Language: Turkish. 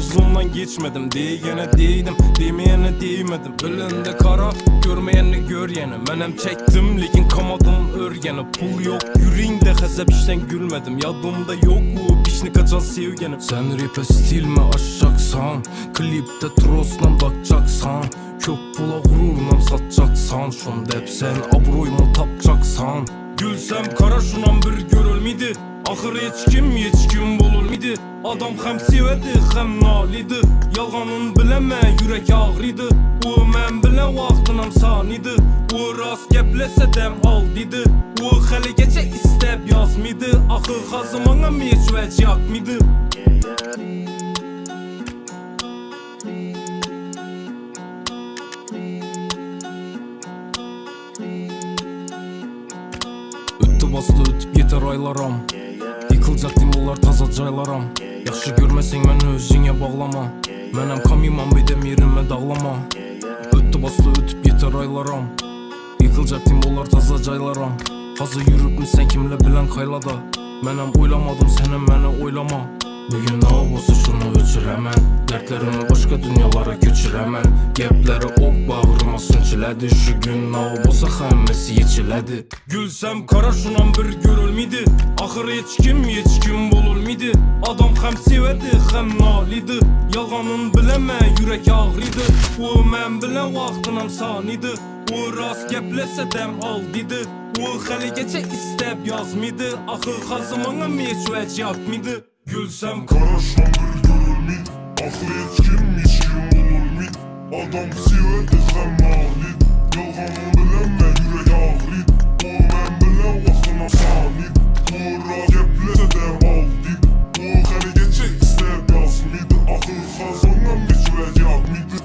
arzumdan geçmedim. Diyene değdim, demeyene değmedim. Ölende kara, görmeyeni gör yeni. Menem çektim, lekin kamadım örgeni. Pul yok, yüreğinde hesap işten gülmedim. Yadımda yok o pişni kaçan sevgenim. Sen rap'e stil mi aşacaksan, klipte trosla bakacaksan, köp pula gururla satacaksan, şunda hep sen abroyumu tapacaksan. Gülsem kara şunan bir görülmedi. Ahır hiç kim bulunmidi. Adam hem sevedi hem nalidi. Yalganın bileme yürek ağrıydı. O men bile vaktinam saniydi. O rast geplese dem aldıydı. O hali geçe istep yazmıydı. Ahır hazımana meç vec yakmıydı. Öttü bastı ötüp yeter aylaram. Yıkılacak dimullar taza caylaram. Yaxşı görmesen məni özüne bağlama. Mənim kamimam bedem yerime dağlama. Öttü bastı ötüp yeter aylaram. Yıkılacak dimullar taza caylaram. Hazır yürüp mü sen kimle bilen kaylada. Mənim oylamadım senin məni oylama. Bugün ne olsa şunu öçür hemen. Dertlerimi başka dünyalara göçür hemen. Gepleri ok bağrıma sünçiledi. Şu gün ne olsa hemmesi yetişiledi. Gülsem kara şunan bir görülmedi. Ahır hiç kim bulunmedi. Adam hem sevedi hem nalidi. Yalganın bileme yürek ağrıydı. O men bile vaktinam saniydi. O rast geplese dem aldıydı. O hali geçe istep yazmıydı. Ahır hazımana meç vec yakmıydı. Gülsem kara şuan bir görülmedi. Ahır hiç kim bulunmedi. Adam sevedi hem nalid. Yalganın bileme yürek ağrıydı. O men bile vaktinam saniydi. O rast geplese dem